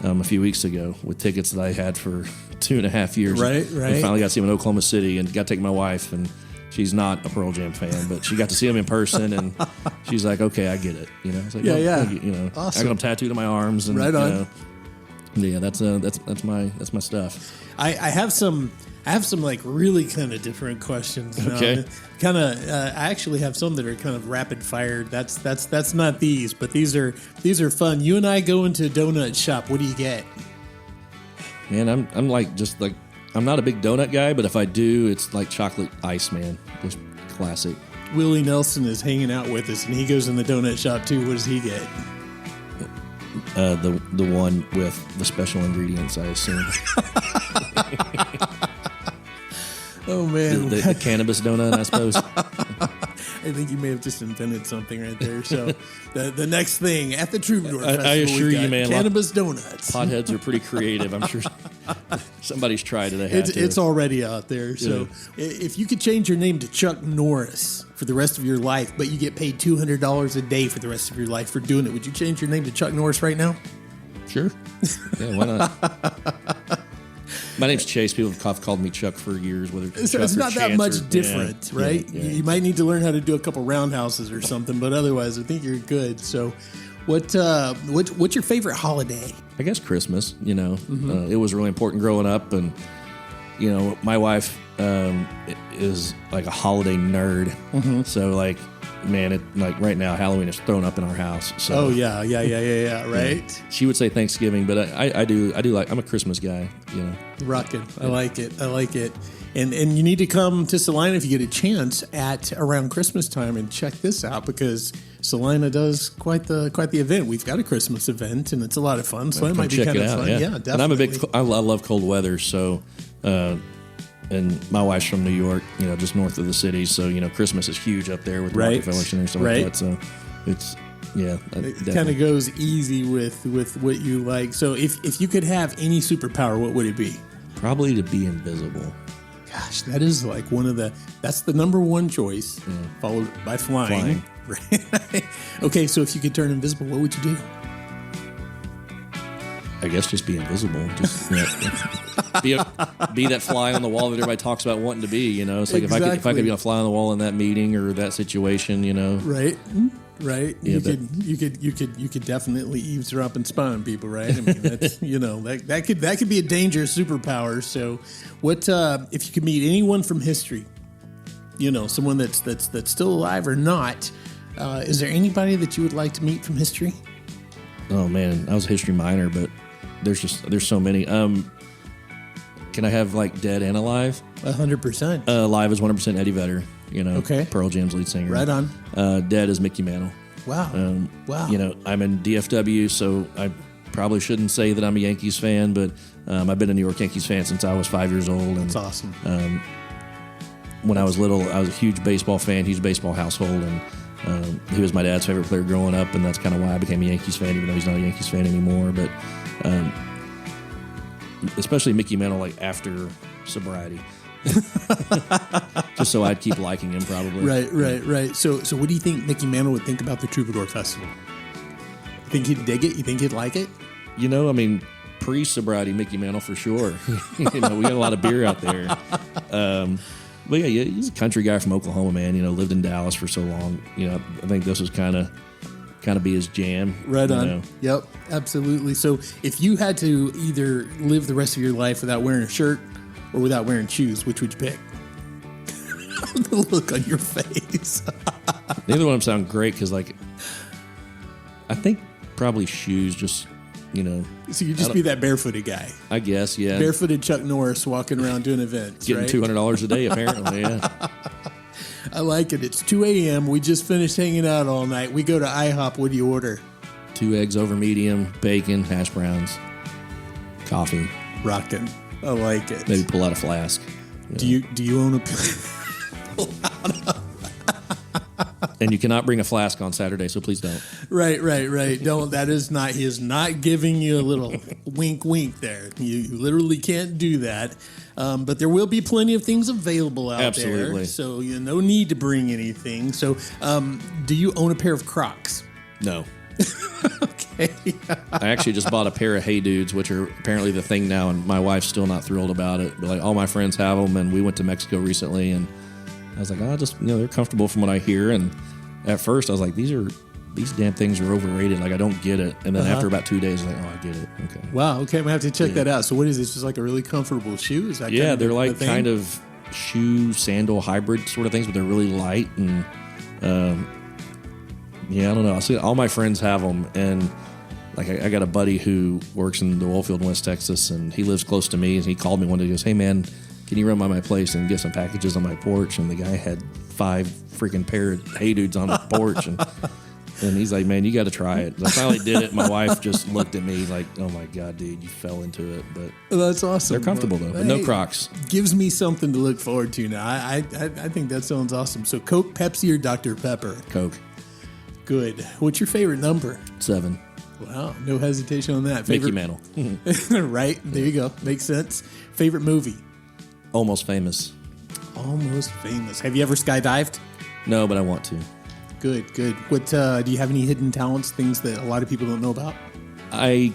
a few weeks ago with tickets that I had for 2.5 years. Right. And finally got to see them in Oklahoma City, and got to take my wife, and she's not a Pearl Jam fan, but she got to see them in person, and she's like, "Okay, I get it." It's like, Awesome. I got them tattooed on my arms, and right on. That's my stuff. I have some like really kind of different questions. Okay. I actually have some that are kind of rapid fired. That's not these, but these are fun. You and I go into a donut shop. What do you get? Man, I'm like I'm not a big donut guy, but if I do, it's like chocolate ice, man. Just classic. Willie Nelson is hanging out with us, and he goes in the donut shop too. What does he get? The one with the special ingredients, I assume. Oh man, the cannabis donut, I suppose. I think you may have just invented something right there. So the next thing at the Troubadour Festival, I assure you, man, cannabis donuts. Potheads are pretty creative. I'm sure somebody's tried it. It's already out there. So if you could change your name to Chuck Norris for the rest of your life, but you get paid $200 a day for the rest of your life for doing it, would you change your name to Chuck Norris right now? Sure. Yeah, why not? My name's Chase. People have called me Chuck for years. Whether it's so it's not that much different, right? Yeah. You might need to learn how to do a couple roundhouses or something, but otherwise, I think you're good. So, what's your favorite holiday? I guess Christmas. It was really important growing up, and my wife is like a holiday nerd. Mm-hmm. So man, right now Halloween is thrown up in our house. So yeah, right. She would say Thanksgiving, but I do like, I'm a Christmas guy. Rockin'. I like it. And you need to come to Celina if you get a chance at around Christmas time and check this out, because Celina does quite the event. We've got a Christmas event, and it's a lot of fun. So it might be kind of fun. Yeah, definitely. And I love cold weather. So, and my wife's from New York, just north of the city. So, Christmas is huge up there with Rockefeller Center and stuff like that. So it's, it kind of goes easy with what you like. So if you could have any superpower, what would it be? Probably to be invisible. Gosh, that is like that's the number one choice, followed by flying. Right? Okay, so if you could turn invisible, what would you do? I guess just be invisible. Just be that fly on the wall that everybody talks about wanting to be. It's like, exactly. if I could be a fly on the wall in that meeting or that situation, Right. right? Yeah, You could definitely eavesdrop and spy on people, right? I mean, that's that could be a dangerous superpower. So, what if you could meet anyone from history? Someone that's still alive or not. Is there anybody that you would like to meet from history? Oh man, I was a history minor, but there's so many. Can I have like dead and alive? 100%. Alive is 100% Eddie Vedder. Okay. Pearl Jam's lead singer. Right on. Dead is Mickey Mantle. Wow. Wow. I'm in DFW, so I probably shouldn't say that I'm a Yankees fan, but I've been a New York Yankees fan since I was 5 years old. And that's awesome. When I was little, I was a huge baseball fan, huge baseball household, and he was my dad's favorite player growing up, and that's kind of why I became a Yankees fan, even though he's not a Yankees fan anymore. But especially Mickey Mantle, like after sobriety, just so I'd keep liking him, probably. Right. So what do you think Mickey Mantle would think about the Troubadour Festival? You think he'd dig it? You think he'd like it? Pre-sobriety Mickey Mantle for sure. We got a lot of beer out there. But yeah, he's a country guy from Oklahoma, man. Lived in Dallas for so long. I think this was kind of be his jam. Right on. Yep, absolutely. So if you had to either live the rest of your life without wearing a shirt or without wearing shoes, which would you pick? The look on your face. Neither one of them sound great because, I think probably shoes just, So you just be that barefooted guy. I guess, yeah. Barefooted Chuck Norris walking around doing events, getting right? $200 a day, apparently, yeah. I like it. It's 2 a.m. We just finished hanging out all night. We go to IHOP. What do you order? 2 eggs over medium, bacon, hash browns, coffee. Rockin'. I like it. Maybe pull out a flask. Do you own a... And you cannot bring a flask on Saturday, so please don't. Right. Don't. He is not giving you a little wink there. You literally can't do that. But there will be plenty of things available out Absolutely. there. So no need to bring anything. So do you own a pair of Crocs? No. Okay. I actually just bought a pair of Hey Dudes, which are apparently the thing now, and my wife's still not thrilled about it. But all my friends have them, and we went to Mexico recently, and I was like, they're comfortable from what I hear. And at first I was like, these damn things are overrated. I don't get it. And then after about 2 days, I was like, I get it. Okay. Wow. Okay. I'm gonna have to check that out. So what is this? Just like a really comfortable shoe? Is that they're like kind of shoe sandal hybrid sort of things, but they're really light. And I don't know. I see all my friends have them, and I got a buddy who works in the oil field in West Texas, and he lives close to me. And he called me one day. He goes, "Hey man, can you run by my place and get some packages on my porch?" And the guy had 5 freaking pair of Hey Dudes on the porch. And he's like, "Man, you got to try it." So I finally did it. My wife just looked at me like, "Oh my God, dude, you fell into it." But that's awesome. They're comfortable though, but no Crocs. Gives me something to look forward to now. I think that sounds awesome. So Coke, Pepsi, or Dr. Pepper? Coke. Good. What's your favorite number? 7. Wow, no hesitation on that. Mickey Mantle. Right, there you go. Makes sense. Favorite movie? Almost Famous. Almost Famous. Have you ever skydived? No, but I want to. Good. What do you have any hidden talents, things that a lot of people don't know about? I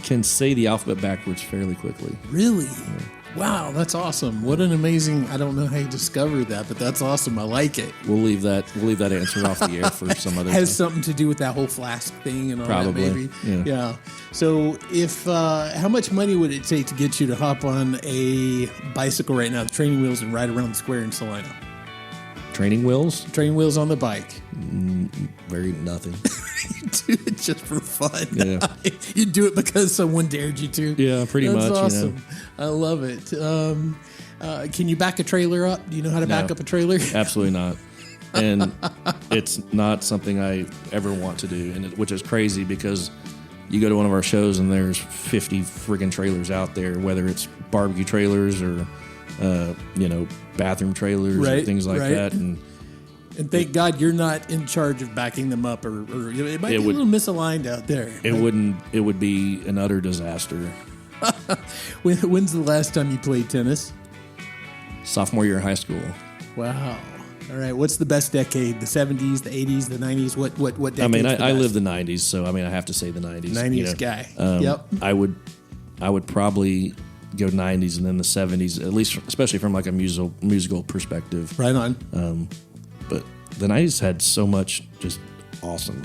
can say the alphabet backwards fairly quickly. Really? Yeah. Wow, that's awesome. What an amazing, I don't know how you discovered that, but that's awesome. I like it. We'll leave that answer off the air for some other time. Has something to do with that whole flask thing and all Probably, that, maybe? Yeah. So if, how much money would it take to get you to hop on a bicycle right now, the training wheels, and ride around the square in Celina? Training wheels? Training wheels on the bike. Nothing. You do it just for fun. Yeah. You do it because someone dared you to. Yeah, pretty much. That's awesome. I love it. Can you back a trailer up? Do you know how to back up a trailer? Absolutely not. And it's not something I ever want to do, which is crazy because you go to one of our shows and there's 50 friggin' trailers out there, whether it's barbecue trailers or bathroom trailers or things like that. And thank God you're not in charge of backing them up, or it might be a little misaligned out there. It would be an utter disaster. When's the last time you played tennis? Sophomore year of high school. Wow. All right. What's the best decade? The 70s, the 80s, the 90s? What decade? I mean, I lived the 90s, so I have to say the 90s. 90s guy. Yep. I would probably go 90s and then the 70s, at least, especially from like a musical perspective. Right on. But the 90s had so much just awesome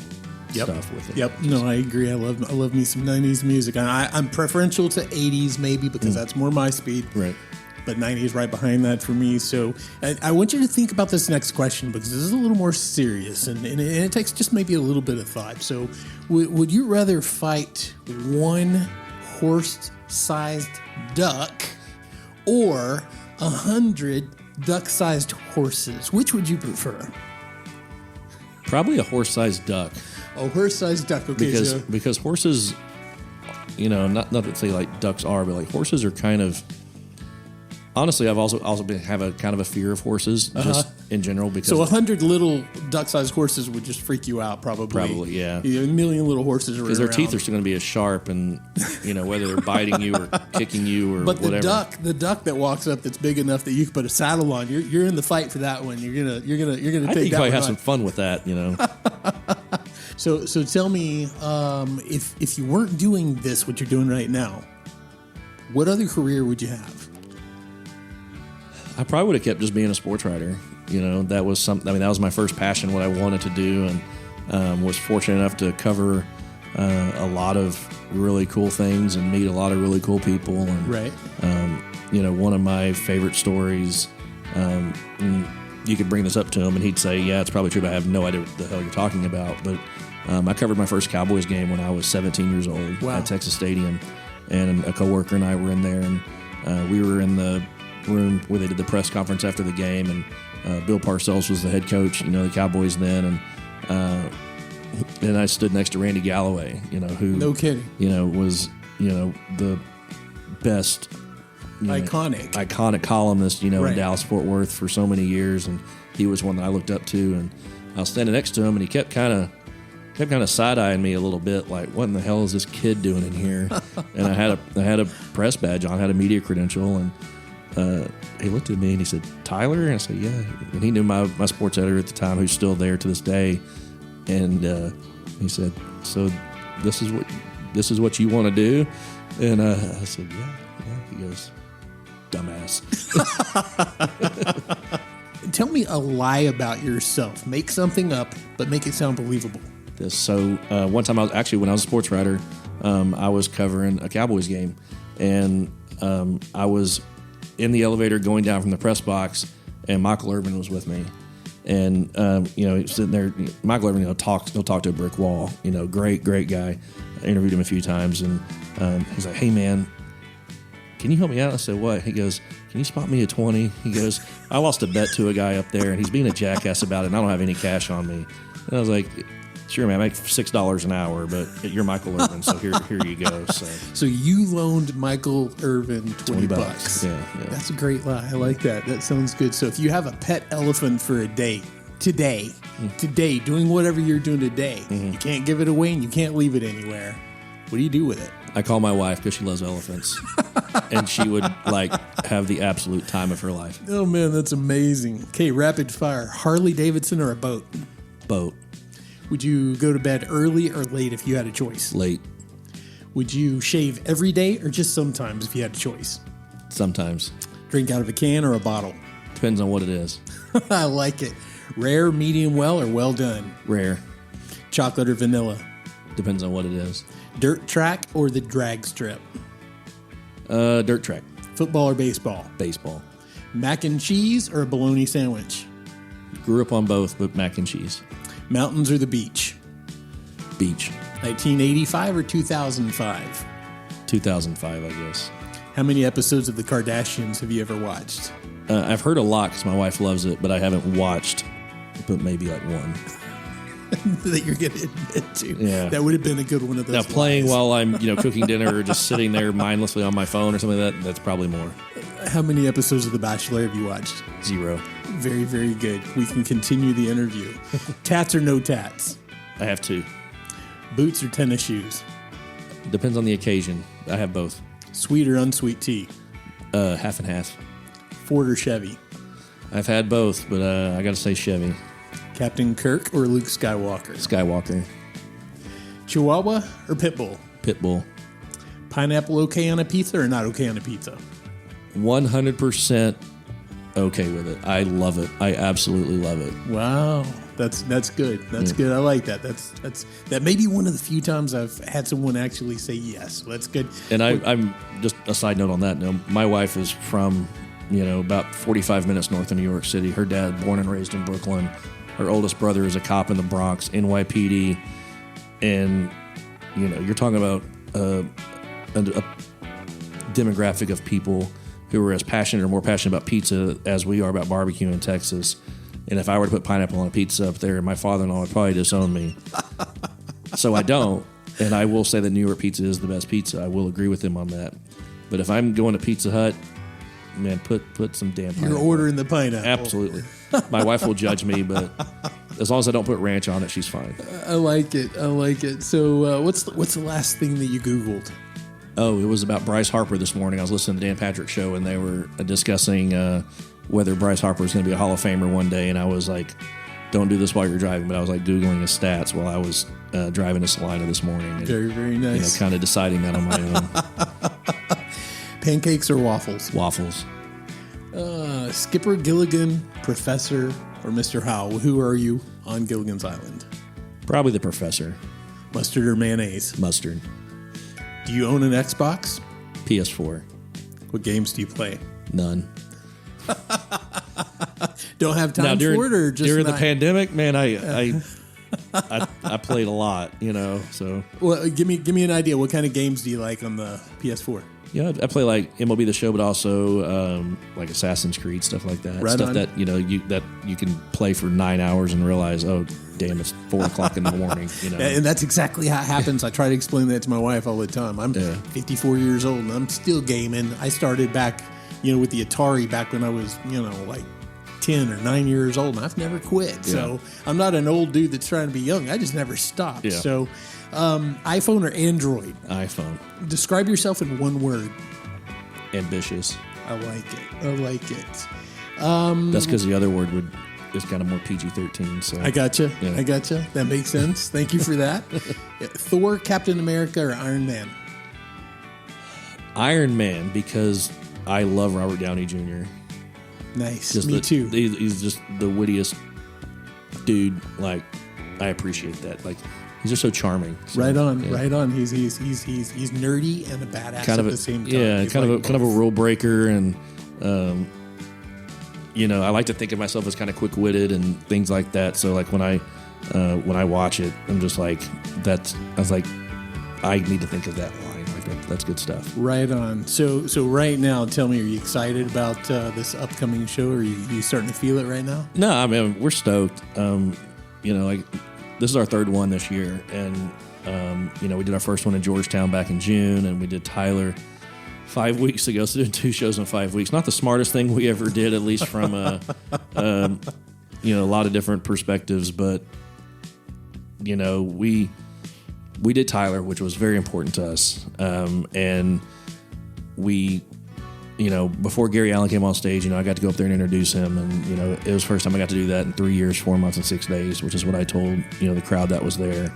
Yep. stuff with it. Yep. No, I agree. I love me some 90s music. I'm preferential to 80s maybe because that's more my speed. Right. But 90s right behind that for me. So I want you to think about this next question because this is a little more serious and it takes just maybe a little bit of thought. So would you rather fight one horse-sized duck or 100 duck-sized horses? Which would you prefer? Probably a horse-sized duck. A horse-sized duck. Okay, Because horses, not to say like ducks are, but like horses are kind of. Honestly, I've also have a kind of a fear of horses just in general because 100 little duck-sized horses would just freak you out, probably. Probably, yeah. A million little horses around. Because their teeth are still going to be as sharp, and whether they're biting you or kicking you or but whatever. the duck that walks up that's big enough that you can put a saddle on, you're in the fight for that one. You're gonna I take think you that probably one have on. some fun with that. So tell me, if you weren't doing this, what you're doing right now, what other career would you have? I probably would have kept just being a sports writer. That was that was my first passion, what I wanted to do, and was fortunate enough to cover a lot of really cool things and meet a lot of really cool people. And, Right. One of my favorite stories, and you could bring this up to him and he'd say, yeah, it's probably true, but I have no idea what the hell you're talking about. But I covered my first Cowboys game when I was 17 years old at Texas Stadium, and a coworker and I were in there, and we were in the room where they did the press conference after the game, and Bill Parcells was the head coach, the Cowboys then, and I stood next to Randy Galloway, who No kidding. Was the best iconic columnist, Right. in Dallas Fort Worth for so many years, and he was one that I looked up to, and I was standing next to him, and he kept kind of side-eyeing me a little bit, like, what in the hell is this kid doing in here? And I had a press badge on, I had a media credential, and he looked at me and he said, Tyler? And I said, yeah. And he knew my sports editor at the time, who's still there to this day. And he said, so this is what you want to do? And I said, yeah. He goes, dumbass. Tell me a lie about yourself. Make something up, but make it sound believable. So one time when I was a sports writer, I was covering a Cowboys game, and I was in the elevator going down from the press box, and Michael Irvin was with me. And, he's sitting there. Michael Irvin, he'll talk to a brick wall. Great guy. I interviewed him a few times, and he's like, hey, man, can you help me out? I said, what? He goes, can you spot me a 20? He goes, I lost a bet to a guy up there, and he's being a jackass about it, and I don't have any cash on me. And I was like, sure, man, I make $6 an hour, but you're Michael Irvin, so here you go. So you loaned Michael Irvin $20. Yeah. That's a great lie. I like that. That sounds good. So if you have a pet elephant for a day, today, doing whatever you're doing today, you can't give it away and you can't leave it anywhere. What do you do with it? I call my wife because she loves elephants, and she would have the absolute time of her life. Oh man, that's amazing. Okay, rapid fire. Harley Davidson or a boat? Boat. Would you go to bed early or late if you had a choice? Late. Would you shave every day or just sometimes if you had a choice? Sometimes. Drink out of a can or a bottle? Depends on what it is. I like it. Rare, medium well, or well done? Rare. Chocolate or vanilla? Depends on what it is. Dirt track or the drag strip? Dirt track. Football or baseball? Baseball. Mac and cheese or a bologna sandwich? Grew up on both, but mac and cheese. Mountains or the beach? Beach. 1985 or 2005? 2005, I guess. How many episodes of The Kardashians have you ever watched? I've heard a lot because my wife loves it, but I haven't watched, but maybe like one. That you're going to admit to. Yeah. That would have been a good one of those. Now, playing lies. while I'm cooking dinner or just sitting there mindlessly on my phone or something like that, that's probably more. How many episodes of The Bachelor have you watched? 0. Very, very good. We can continue the interview. Tats or no tats? I have 2. Boots or tennis shoes? Depends on the occasion. I have both. Sweet or unsweet tea? Half and half. Ford or Chevy? I've had both, but I got to say Chevy. Captain Kirk or Luke Skywalker? Skywalker. Chihuahua or Pitbull? Pitbull. Pineapple okay on a pizza or not okay on a pizza? 100% okay with it. I love it. I absolutely love it. Wow. That's good. That's good. I like that. That may be one of the few times I've had someone actually say yes. Well, that's good. And I'm just a side note on that. My wife is from, about 45 minutes north of New York City. Her dad, born and raised in Brooklyn. Her oldest brother is a cop in the Bronx, NYPD. And, you're talking about a demographic of people who are as passionate or more passionate about pizza as we are about barbecue in Texas. And if I were to put pineapple on a pizza up there, my father-in-law would probably disown me. So I don't. And I will say that New York pizza is the best pizza. I will agree with him on that. But if I'm going to Pizza Hut, man, put some damn pineapple. You're ordering the pineapple. Absolutely. My wife will judge me, but as long as I don't put ranch on it, she's fine. I like it. So what's the last thing that you Googled? Oh, it was about Bryce Harper this morning. I was listening to Dan Patrick's show, and they were discussing whether Bryce Harper is going to be a Hall of Famer one day. And I was like, don't do this while you're driving. But I was like Googling his stats while I was driving to Celina this morning. And, very, very nice. Kind of deciding that on my own. Pancakes or waffles? Waffles. Skipper, Gilligan, Professor, or Mr. Howell? Who are you on Gilligan's Island? Probably the Professor. Mustard or mayonnaise? Mustard. Do you own an Xbox? PS4. What games do you play? None. Don't have time for it, or just during not? The pandemic, man, I played a lot, So well, give me an idea. What kind of games do you like on the PS4? Yeah, I play like MLB The Show, but also like Assassin's Creed, stuff like that. Right stuff on. that you can play for 9 hours and realize, oh damn, it's 4 o'clock in the morning. And that's exactly how it happens. I try to explain that to my wife all the time. I'm 54 years old and I'm still gaming. I started back, with the Atari back when I was, like 10 or 9 years old, and I've never quit. Yeah. So I'm not an old dude that's trying to be young. I just never stopped. Yeah. So iPhone or Android? iPhone. Describe yourself in one word. Ambitious. I like it. That's because the other word is kind of more PG-13. So I gotcha. Yeah. I gotcha. That makes sense. Thank you for that. Thor, Captain America, or Iron Man? Iron Man, because I love Robert Downey Jr. Nice. Me too. He's just the wittiest dude. Like, I appreciate that. Like, he's just so charming. So, right on. He's nerdy and a badass at the same time. Yeah, he's kind of a rule breaker, and I like to think of myself as kind of quick-witted and things like that. So like when I watch it, I'm just like I need to think of that line. Like that's good stuff. Right on. So right now, tell me, are you excited about this upcoming show? Or are you starting to feel it right now? No, I mean we're stoked. Like this is our third one this year, and we did our first one in Georgetown back in June, and we did Tyler 5 weeks ago. So doing 2 shows in 5 weeks, not the smartest thing we ever did, at least from a lot of different perspectives. But we did Tyler, which was very important to us, and we. Before Gary Allen came on stage, I got to go up there and introduce him, and it was the first time I got to do that in 3 years, 4 months, and 6 days, which is what I told the crowd that was there,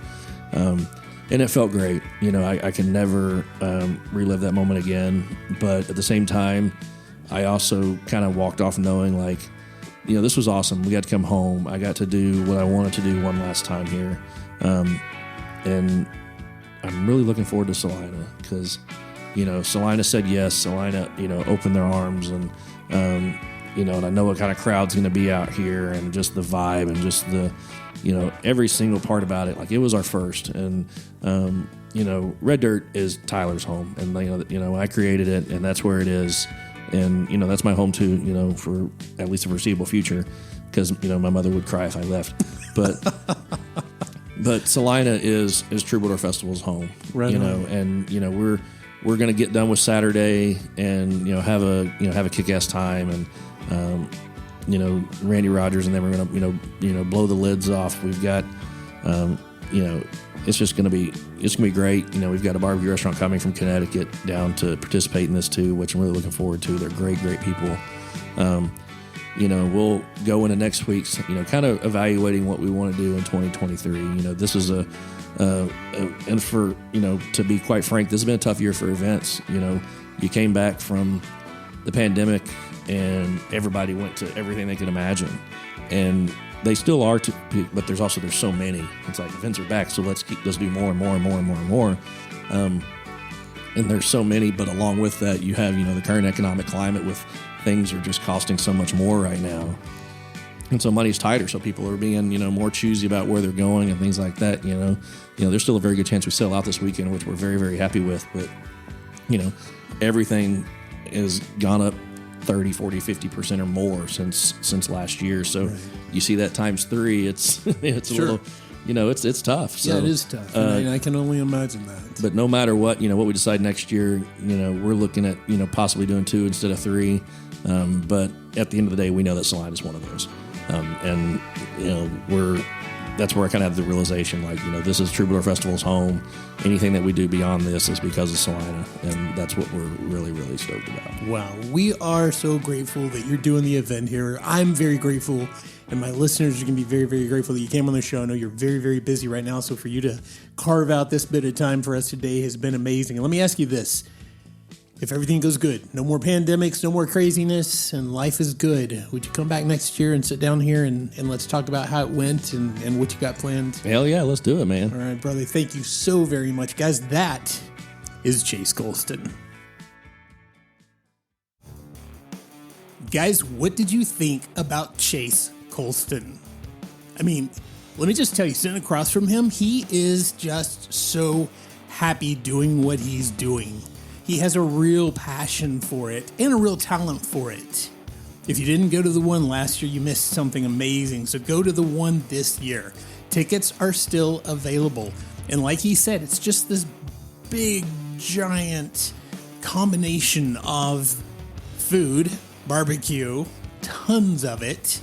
and it felt great. I can never relive that moment again, but at the same time, I also kind of walked off knowing this was awesome. We got to come home. I got to do what I wanted to do one last time here, and I'm really looking forward to Celina because. Celina said yes. Celina, opened their arms, and and I know what kind of crowd's going to be out here, and just the vibe, and just the, every single part about it. Like it was our first, and Red Dirt is Tyler's home, and I created it, and that's where it is, and that's my home too. For at least the foreseeable future, because my mother would cry if I left, but. But Celina is Troubadour Festival's home, right and we're going to get done with Saturday and have a kick-ass time, and Randy Rogers, and then we're going to blow the lids off. We've got it's going to be great. We've got a barbecue restaurant coming from Connecticut down to participate in this too, which I'm really looking forward to. They're great people. We'll go into next week's kind of evaluating what we want to do in 2023. This is and for to be quite frank, this has been a tough year for events. You came back from the pandemic and everybody went to everything they could imagine, and they still are, but there's so many. It's like events are back, so let's do more and more and more and more and more. And there's so many, but along with that, you have, the current economic climate with things are just costing so much more right now. And so money's tighter, so people are being, more choosy about where they're going and things like that. There's still a very good chance we sell out this weekend, which we're very, very happy with. But, everything has gone up 30, 40, 50% or more since last year. So you see that times 3, it's a little, it's tough. So, yeah, it is tough. I can only imagine that. But no matter what we decide next year, we're looking at, possibly doing 2 instead of 3. But at the end of the day, we know that Celina is one of those. And that's where I kind of have the realization, this is Troubadour Festival's home. Anything that we do beyond this is because of Celina, and that's what we're really, really stoked about. Wow. We are so grateful that you're doing the event here. I'm very grateful, and my listeners are going to be very, very grateful that you came on the show. I know you're very, very busy right now, so for you to carve out this bit of time for us today has been amazing. And let me ask you this. If everything goes good, no more pandemics, no more craziness, and life is good, would you come back next year and sit down here and let's talk about how it went and what you got planned? Hell yeah, let's do it, man. All right, brother. Thank you so very much. Guys, that is Chase Colston. Guys, what did you think about Chase Colston? I mean, let me just tell you, sitting across from him, he is just so happy doing what he's doing. He has a real passion for it and a real talent for it. If you didn't go to the one last year, you missed something amazing. So go to the one this year. Tickets are still available. And like he said, it's just this big, giant combination of food, barbecue, tons of it,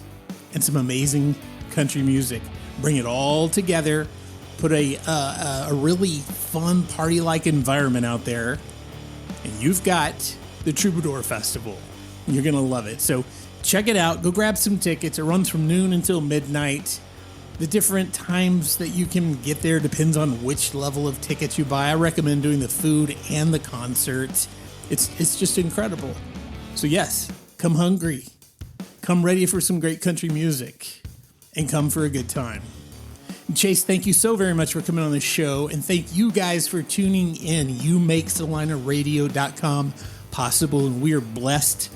and some amazing country music. Bring it all together. Put a really fun party-like environment out there. And you've got the Troubadour Festival. You're going to love it. So check it out. Go grab some tickets. It runs from noon until midnight. The different times that you can get there depends on which level of tickets you buy. I recommend doing the food and the concert. It's just incredible. So yes, come hungry. Come ready for some great country music. And come for a good time. Chase, thank you so very much for coming on the show, and thank you guys for tuning in. You make CelinaRadio.com possible, and we are blessed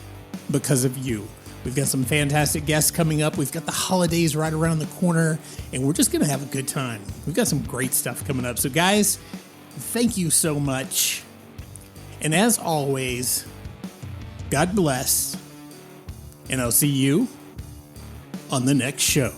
because of you. We've got some fantastic guests coming up. We've got the holidays right around the corner, and we're just going to have a good time. We've got some great stuff coming up. So guys, thank you so much. And as always, God bless, and I'll see you on the next show.